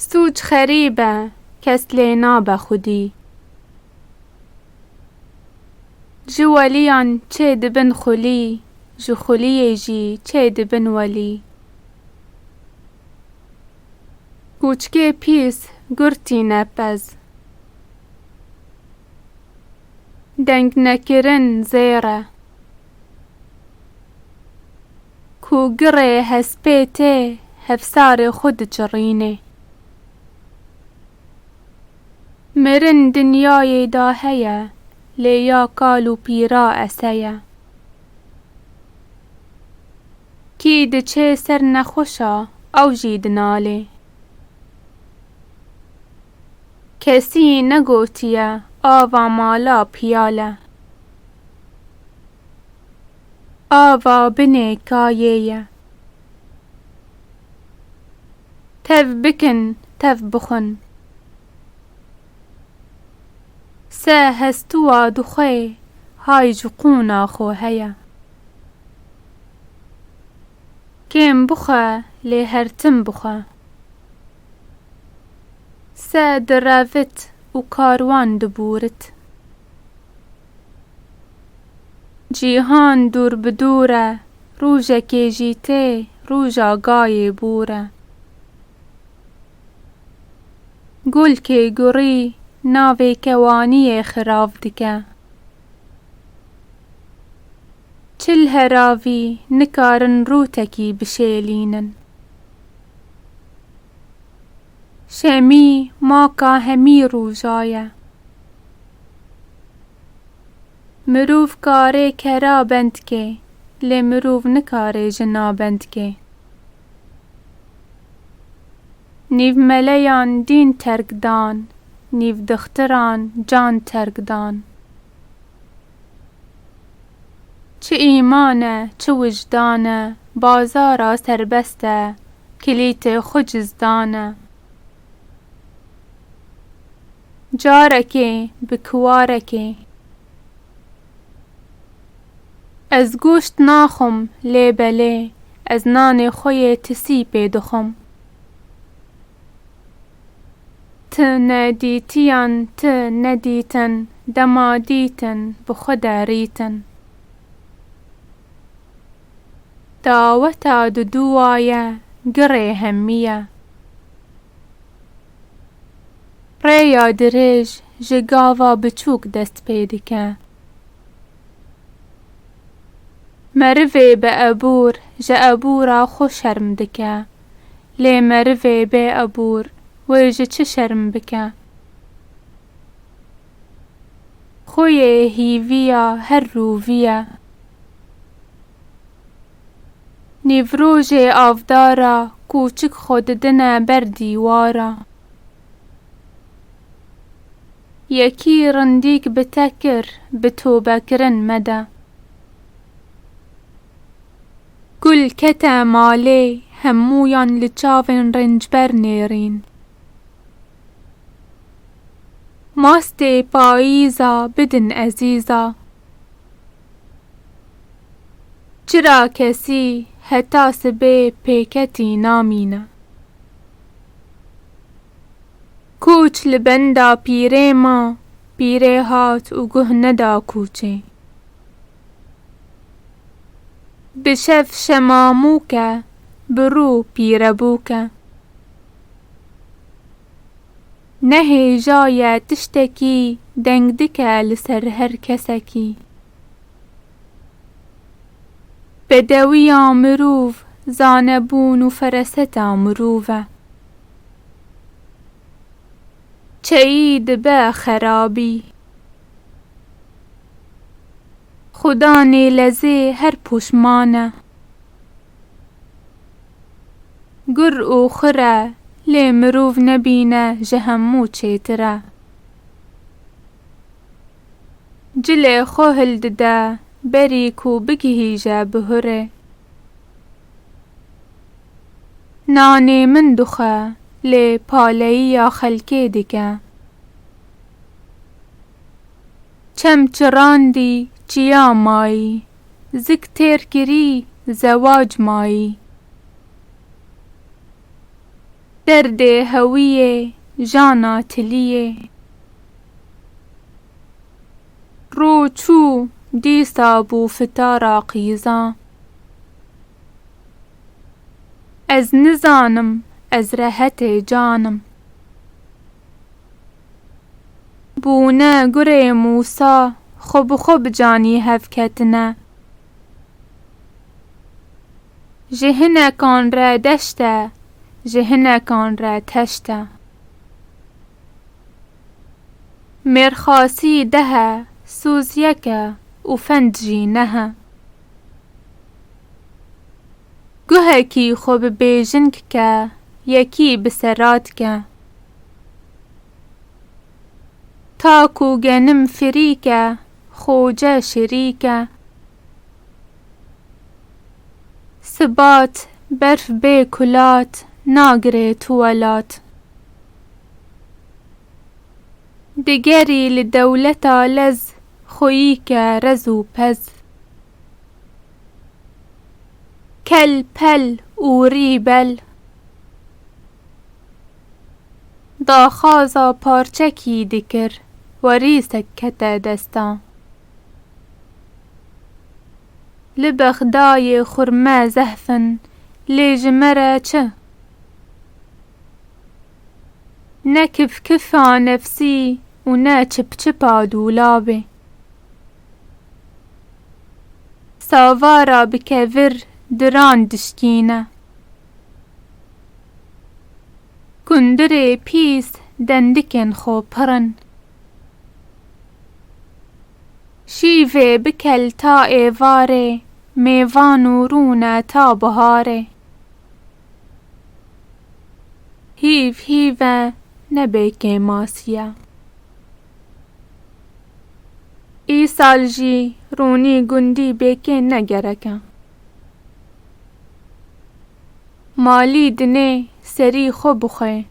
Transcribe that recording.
سوچ خریبه کس لینا به خودی جوالیان چه دبن خلی جو خلیه جی چه دبن ولی کوچکه پیس گرتی نپز دنگ نکرن زیره کو گره هسپیته هفسار خود چرینه مرن دنیای داهیه لیا کالو پیرا اسیه کی دچه سر نخوشا او جید ناله کسی نگوتیه آوا مالا پیاله آوا بنه کایه تف بکن تف بخن سه هستوا دخه های جقونا خوهیه کم بخه لی هرتم بخه سه دراوت و کاروان دبورت جیهان دور بدوره روژه که جیته روژا گای بوره گل که گری ناوی کوانی خراف دکه چل هراوی نکارن روتکی بشیلینن شمی ماکا همی روژایه مروف کاره کرا بند که لی مروف نکاره جنا بند که نیو ملیان دین ترگدان نیو دختران جان ترگدان چه ایمانه چه وجدانه بازارا سربسته کلیت خجزدانه جارکه بکوارکه از گوشت ناخم لی بله از نان خوی تسی پیدخم ت ندیتیان ت ندیتن دما دیتن بخدا ریتن داوتا دوایا گره همیه ریا درج جگاوا بچوک دست پیدکه مروی به ابور جا ابورا خوش شرم دکه لی مروی به ابور ویجه چه شرم بکه خوی هیویا هر روویا نیوروژ آفدارا کوچک خود دنه بر دیوارا یکی رندیک بتکر بتوبه کرن مده گل کتا مالی همویان لچاون رنج بر نیرین ماستی پاییزا بدن عزیزا چرا کسی حتی سبه پیکتی نامینه کوچ لبندا پیره ما پیره هات و گه ندا کوچه بشف شماموکه برو پیره بوکه نهی جای تشتکی دنگ دکه لسر هر کسکی بدویا مروف زانبون و فرستا مروفه چهید به خرابی خدا نیلزه هر پشمانه گر او خره لی مروف نبینه جهمو چیتره جل خوهل دده بری کو بگهیجه بهره نانی من دخه لی پالایی یا خلکه دکه چم چراندی چیا مایی زک تیر کری زواج مایی درد هویه جانا تلیه. رو چو دیسا بو فتارا قیزا. از نزانم از رهت جانم. بونه گره موسا خوب جانی هفکتنه. جهنکان را دشته جهنکان را تشته. مرخاسی ده سوز یکه و فنجی نه. گوهکی خوب بیجنک که یکی بسرات که. تاکو گنم فریکه خوجه شریکه. ثبات برف بی کلات ناگره توالات. دگری لدولتا لز خوییکه رزو پز. کل پل اوری بل. داخازا پارچکی دکر وری سکته دستا. لبغدای خرمه زهفن لیجمره چه. نه کف کفا نفسی و نه چپ چپا دولابه. ساوارا بکور دران دشکینه. کندره پیس دندکن خو پرن. شیوه بکل تا ایواره میوانو رونه تا بهاره. هیوه نبیکه ماسیه. ای سال جی رونی گندی بیکه نگرکه. مالی دنه سری خو بخواه